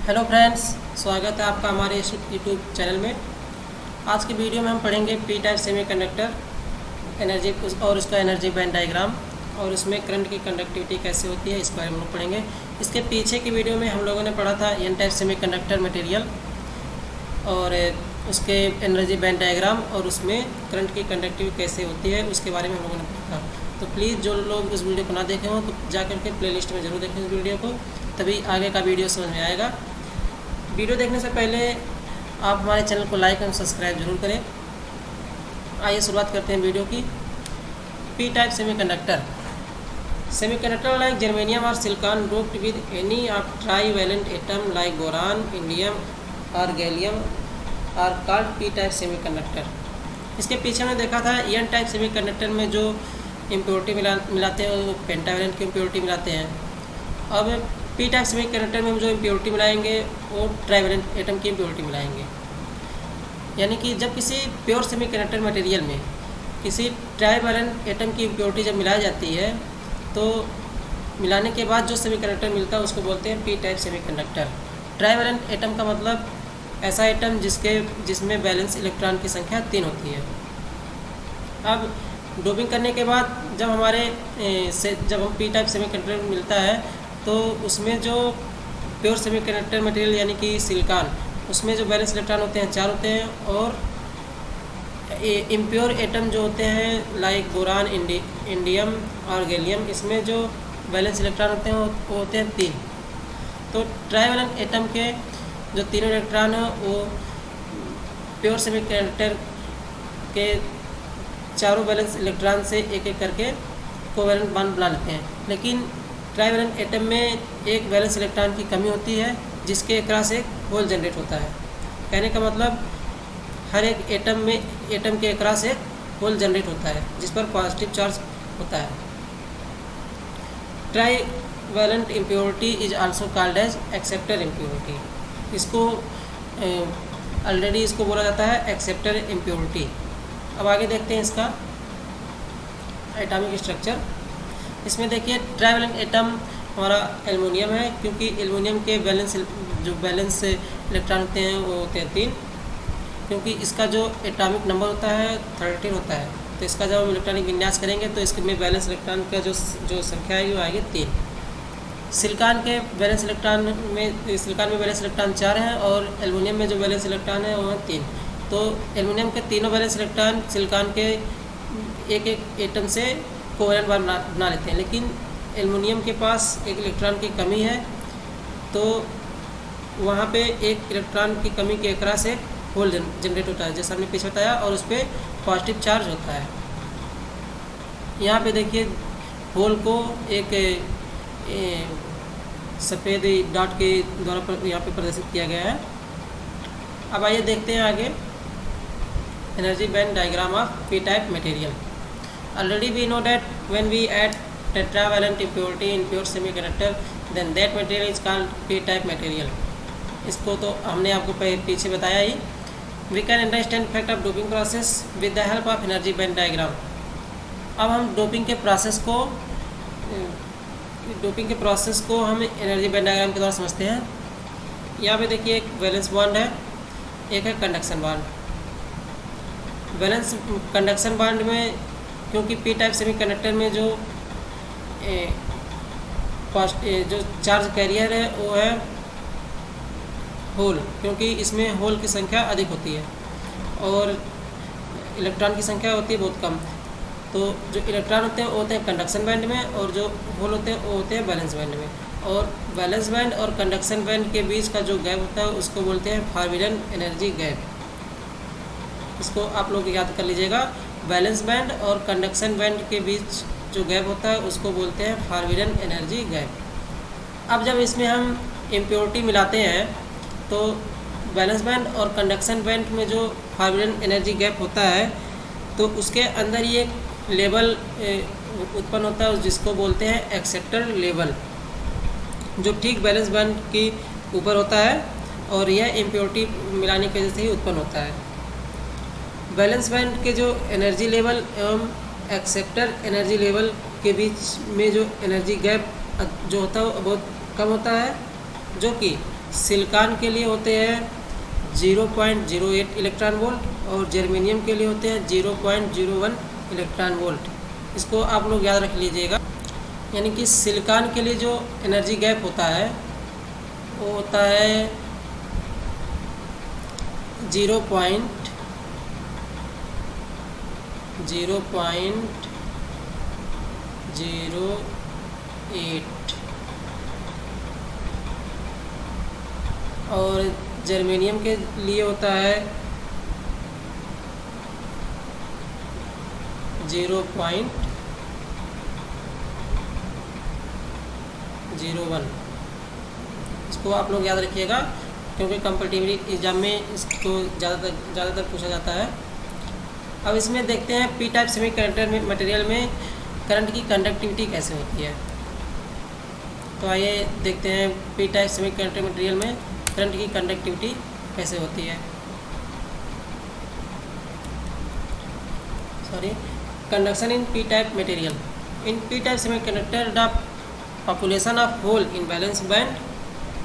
Hello friends, स्वागत है आपका हमारे इस यूट्यूब चैनल में। आज की वीडियो में हम पढ़ेंगे पी टाइप सेमीकंडक्टर एनर्जी और उसका एनर्जी बैंड डायग्राम और उसमें करंट की कंडक्टिविटी कैसे होती है, इस बारे में हम लोग पढ़ेंगे। इसके पीछे की वीडियो में हम लोगों ने पढ़ा था एन टाइप सेमीकंडक्टर मटेरियल और उसके एनर्जी बैंड डायग्राम और उसमें करंट की कंडक्टिविटी कैसे होती है उसके बारे में हम लोगों ने पढ़ा था। तो प्लीज़ जो लोग उस वीडियो को ना देखे हों तो जा करके प्लेलिस्ट में ज़रूर देखें इस वीडियो को, तभी आगे का वीडियो समझ में आएगा। वीडियो देखने से पहले आप हमारे चैनल को लाइक एंड सब्सक्राइब जरूर करें। आइए शुरुआत करते हैं वीडियो की। P type semiconductor like germanium और silicon doped with any of trivalent atom like boron, indium और gallium are called P type semiconductor. इसके पीछे हमने देखा था एन टाइप सेमीकंडक्टर में जो इम्प्योरिटी मिलाते हैं वो पेंटावैलेंट की इम्प्योरिटी मिलाते हैं। अब पी टाइप सेमीकंडक्टर में हम जो इम्प्योरिटी मिलाएंगे वो ट्राईवैलेंट एटम की इम्प्योरिटी मिलाएंगे। यानी कि जब किसी प्योर सेमीकंडक्टर मटेरियल में किसी ट्राईवैलेंट एटम की इम्प्योरिटी जब मिलाई जाती है तो मिलाने के बाद जो सेमीकंडक्टर मिलता है उसको बोलते हैं P type semiconductor. Trivalent atom का मतलब ऐसा एटम जिसमें वैलेंस इलेक्ट्रॉन की संख्या 3 होती है। अब डोपिंग करने के बाद जब हम पी टाइप सेमीकंडक्टर मिलता है तो उसमें जो प्योर सेमीकंडक्टर मटेरियल यानी कि सिलिकॉन, उसमें जो वैलेंस इलेक्ट्रॉन होते हैं 4 होते हैं और इम्प्योर एटम जो होते हैं लाइक बोरान, इंडियम और गैलियम, इसमें जो वैलेंस इलेक्ट्रॉन होते हैं वो होते हैं 3। तो ट्राईवैलेंट एटम के जो तीनों इलेक्ट्रॉन हैं वो प्योर सेमीकंडक्टर के चारों वैलेंस इलेक्ट्रॉन से एक एक करके कोवैलेंट बॉन्ड बना लेते हैं। लेकिन ट्राईवैलेंट एटम में एक वैलेंस इलेक्ट्रॉन की कमी होती है जिसके अक्रॉस एक होल जनरेट होता है। कहने का मतलब हर एक एटम के अक्रॉस एक होल जनरेट होता है जिस पर पॉजिटिव चार्ज होता है। Trivalent impurity is also called as acceptor impurity. इसको ऑलरेडी इसको बोला जाता है एक्सेप्टर इम्प्योरिटी। अब आगे देखते हैं इसका एटॉमिक स्ट्रक्चर। इसमें देखिए ट्राईवैलेंट एटम हमारा एल्युमिनियम है, क्योंकि एल्युमिनियम के वैलेंस इलेक्ट्रॉन होते हैं वो होते हैं 3, क्योंकि इसका जो एटॉमिक नंबर होता है 13 होता है। तो इसका जब हम इलेक्ट्रॉनिक विन्यास करेंगे तो इसके में वैलेंस इलेक्ट्रॉन का जो संख्या है वो आएगी 3। सिलिकॉन में वैलेंस इलेक्ट्रॉन 4 हैं और एल्युमिनियम में जो वैलेंस इलेक्ट्रॉन है वो है 3। तो एल्युमिनियम के तीनों वैलेंस इलेक्ट्रॉन सिलिकॉन के एक एक एटम से कोवैलेंट बॉन्ड बना लेते हैं। लेकिन एल्युमिनियम के पास एक इलेक्ट्रॉन की कमी है, तो वहाँ पे एक इलेक्ट्रॉन की कमी के अक्रॉस एक होल जनरेट होता है जैसा हमने पीछे बताया, और उस पर पॉजिटिव चार्ज होता है। यहाँ पे देखिए होल को एक सफ़ेद डॉट के द्वारा यहाँ पे प्रदर्शित किया गया है। अब आइए देखते हैं आगे energy band diagram of P type material. Already we know that when we add tetravalent impurity in pure semiconductor, then that material is called p-type material. इसको तो हमने आपको पीछे बताया ही। We can understand effect of doping process with the help of energy band diagram. अब हम doping के process को हम एनर्जी बैंड डायग्राम के द्वारा समझते हैं। यहाँ पे देखिए एक वैलेंस बॉन्ड है, एक है conduction bond. Valence conduction bond में क्योंकि पी टाइप सेमीकंडक्टर में जो चार्ज कैरियर है वो है होल, क्योंकि इसमें होल की संख्या अधिक होती है और इलेक्ट्रॉन की संख्या होती है बहुत कम। तो जो इलेक्ट्रॉन होते हैं वो होते हैं कंडक्शन बैंड में और जो होल होते हैं वो होते हैं वैलेंस बैंड में। और वैलेंस बैंड और कंडक्शन बैंड के बीच का जो गैप होता है उसको बोलते हैं फॉरबिडन एनर्जी गैप। इसको आप लोग याद कर लीजिएगा, वैलेंस बैंड और कंडक्शन बैंड के बीच जो गैप होता है उसको बोलते हैं फॉरबिडन एनर्जी गैप। अब जब इसमें हम इम्प्योरिटी मिलाते हैं तो वैलेंस बैंड और कंडक्शन बैंड में जो फॉरबिडन एनर्जी गैप होता है तो उसके अंदर ये एक लेवल उत्पन्न होता है जिसको बोलते हैं एक्सेप्टर लेवल, जो ठीक वैलेंस बैंड के ऊपर होता है और यह इम्प्योरिटी मिलाने की वजह से ही उत्पन्न होता है। वैलेंस बैंड के जो एनर्जी लेवल एवं एक्सेप्टर एनर्जी लेवल के बीच में जो एनर्जी गैप जो होता है वो बहुत कम होता है, जो कि सिलिकॉन के लिए होते हैं 0.08 इलेक्ट्रॉन वोल्ट और जर्मेनियम के लिए होते हैं 0.01 इलेक्ट्रॉन वोल्ट। इसको आप लोग याद रख लीजिएगा। यानी कि सिलिकॉन के लिए जो एनर्जी गैप होता है वो होता है 0.08 और जर्मेनियम के लिए होता है 0.01। इसको आप लोग याद रखिएगा क्योंकि कंपैटिबिलिटी एग्जाम में इसको ज़्यादातर पूछा जाता है। अब इसमें देखते हैं पी टाइप सेमीकंडक्टर मटेरियल में करंट की कंडक्टिविटी कैसे होती है। तो आइए देखते हैं पी टाइप सेमीकंडक्टर मटेरियल में करंट की कंडक्टिविटी कैसे होती है। Conduction in P type material. In P type semiconductor the population of hole in valence band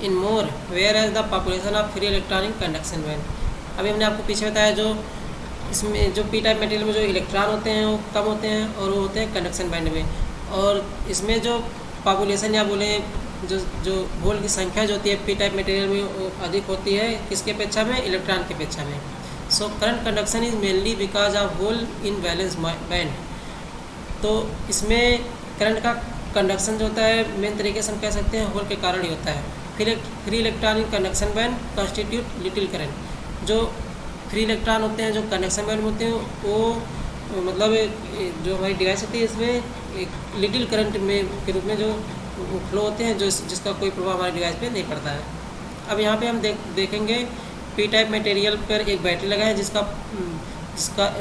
in more whereas the population of free electron in conduction band। अभी हमने आपको पीछे बताया जो इसमें जो पी टाइप मटेरियल में जो इलेक्ट्रॉन होते हैं वो कम होते हैं और वो होते हैं कंडक्शन बैंड में, और इसमें जो पॉपुलेशन या बोले जो होल की संख्या जो होती है पी टाइप मटेरियल में वो अधिक होती है किसके अपेक्षा में, इलेक्ट्रॉन की अपेक्षा में। So current conduction is mainly because of hole in valence band. तो इसमें करंट का कंडक्शन जो होता है मेन तरीके से हम कह सकते हैं होल के कारण ही होता है। फिर free electron in conduction band constitute little current. जो फ्री इलेक्ट्रॉन होते हैं जो कंडक्शन बैंड में होते हैं वो मतलब जो हमारी डिवाइस होती है इसमें एक लिटिल करंट में के रूप में जो फ्लो होते हैं जिसका कोई प्रभाव हमारी डिवाइस पे नहीं पड़ता है। अब यहाँ पे हम देखेंगे पी टाइप मटेरियल पर एक बैटरी लगा है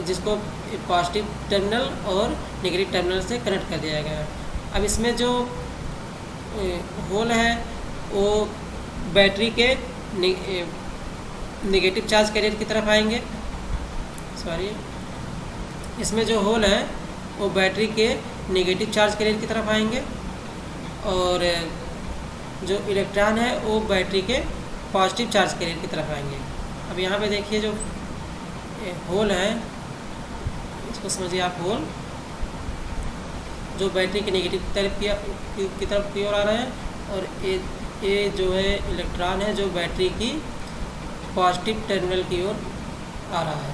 जिसको पॉजिटिव टर्मिनल और नेगेटिव टर्मिनल से कनेक्ट कर दिया गया है। अब इसमें जो होल है वो बैटरी के नेगेटिव चार्ज कैरियर की तरफ आएंगे। इसमें जो होल है वो बैटरी के नेगेटिव चार्ज कैरियर की तरफ आएंगे और जो इलेक्ट्रॉन है वो बैटरी के पॉजिटिव चार्ज कैरियर की तरफ आएंगे। अब यहाँ पे देखिए जो होल है इसको समझिए आप, होल जो बैटरी के नेगेटिव तरफ की तरफ की ओर आ रहा है और ये जो है इलेक्ट्रॉन है जो बैटरी की पॉजिटिव टर्मिनल की ओर आ रहा है।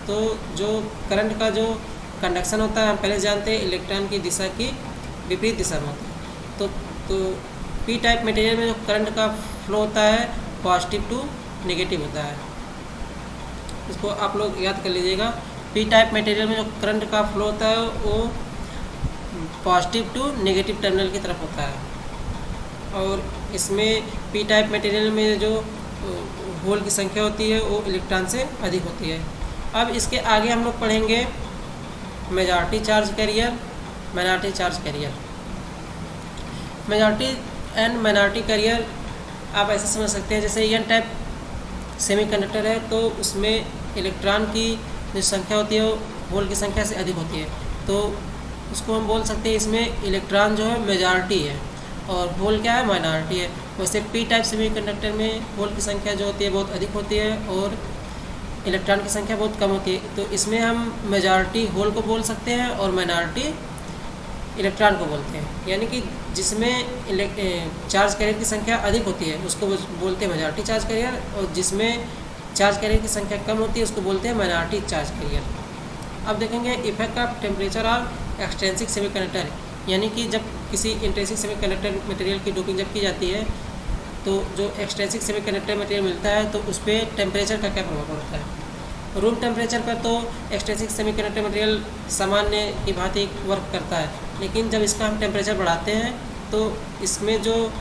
तो जो करंट का जो कंडक्शन होता है हम पहले जानते हैं इलेक्ट्रॉन की दिशा की विपरीत दिशा में होता है। तो पी टाइप मटेरियल में जो करंट का फ्लो होता है पॉजिटिव टू नेगेटिव होता है। इसको आप लोग याद कर लीजिएगा। पी टाइप मटेरियल में जो करंट का फ्लो होता है वो पॉजिटिव टू नेगेटिव टर्मिनल की तरफ होता है और इसमें पी टाइप मटेरियल में जो होल की संख्या होती है वो इलेक्ट्रॉन से अधिक होती है। अब इसके आगे हम लोग पढ़ेंगे majority charge carrier, minority charge carrier. Majority and minority carrier आप ऐसे समझ सकते हैं जैसे एन टाइप सेमीकंडक्टर है तो उसमें इलेक्ट्रॉन की जो संख्या होती है वो होल की संख्या से अधिक होती है, तो उसको हम बोल सकते हैं इसमें इलेक्ट्रॉन जो है मेजॉरिटी है और होल क्या है, माइनॉरिटी है। वैसे पी टाइप सेमीकंडक्टर में होल की संख्या जो होती है बहुत अधिक होती है और इलेक्ट्रॉन की संख्या बहुत कम होती है। तो इसमें हम मेजॉरिटी होल को बोल सकते हैं और माइनॉरिटी इलेक्ट्रॉन को बोलते हैं। यानी कि जिसमें चार्ज कैरियर की संख्या अधिक होती है उसको बोलते हैं मेजॉरिटी चार्ज कैरियर और जिसमें चार्ज कैरियर की संख्या कम होती है उसको बोलते हैं माइनॉरिटी चार्ज कैरियर। अब देखेंगे effect of temperature of extrinsic semiconductor. यानी कि जब किसी इंट्रिंसिक सेमीकंडक्टर मटेरियल की डोपिंग जब की जाती है तो जो एक्सट्रिंसिक सेमीकंडक्टर मटेरियल मिलता है तो उस पर टेम्परेचर का क्या प्रभाव पड़ता है। रूम टेम्परेचर पर तो एक्सट्रिंसिक सेमीकंडक्टर मटेरियल सामान्य की भांति वर्क करता है, लेकिन जब इसका हम टेम्परेचर बढ़ाते हैं तो इसमें जो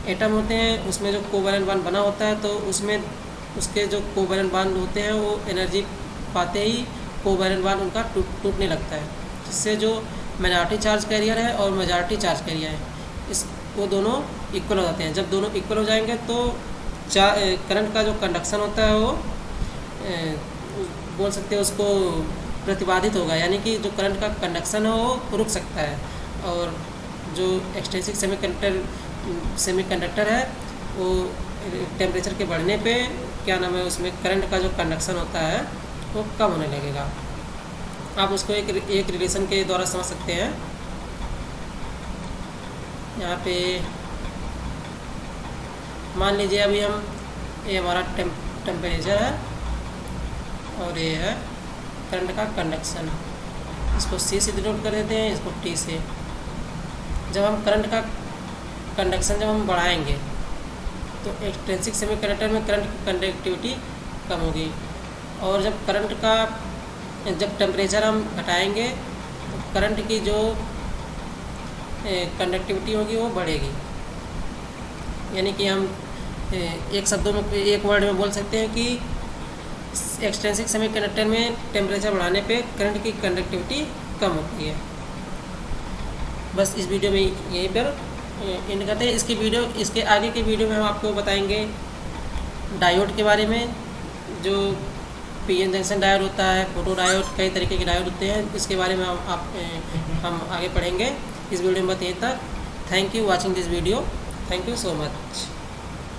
एटम होते हैं उसमें जो कोवैलेंट बॉन्ड बना होता है तो उसमें उसके जो कोवैलेंट बॉन्ड होते हैं वो एनर्जी पाते ही कोवैलेंट बॉन्ड उनका टूटने लगता है, जिससे जो माइनॉरिटी चार्ज कैरियर है और मेजॉरिटी चार्ज कैरियर है वो दोनों इक्वल हो जाते हैं। जब दोनों इक्वल हो जाएंगे तो करंट का जो कंडक्शन होता है वो बोल सकते हैं उसको प्रतिबाधित होगा, यानी कि जो करंट का कंडक्शन है वो रुक सकता है और जो एक्सट्रिंसिक सेमीकंडक्टर है वो टेम्परेचर के बढ़ने पे क्या नाम है उसमें करंट का जो कंडक्शन होता है वो कम होने लगेगा। आप उसको एक रिलेशन के द्वारा समझ सकते हैं। यहाँ पे मान लीजिए अभी ये हमारा टेम्परेचर है और ये है करंट का कंडक्शन। इसको C से डिनोट कर देते हैं, इसको T से। जब हम करंट का कंडक्शन जब हम बढ़ाएंगे तो एक्सट्रिंसिक सेमीकंडक्टर में करंट की कंडक्टिविटी कम होगी, और जब टेम्परेचर हम घटाएंगे तो करंट की जो कंडक्टिविटी होगी वो बढ़ेगी। यानी कि हम एक वर्ड में बोल सकते हैं कि एक्सट्रिंसिक सेमीकंडक्टर में टेम्परेचर बढ़ाने पे करंट की कंडक्टिविटी कम होती है। बस इस वीडियो में यहीं पर एंड करते हैं। इसके आगे के वीडियो में हम आपको बताएंगे डायोड के बारे में, जो पीएन जंक्शन डायोड होता है, फोटो डायोड, कई तरीके के डायोड होते हैं। इसके बारे में हम आगे पढ़ेंगे। इस वीडियो में बस यहीं तक। Thank you watching this video. Thank you so much.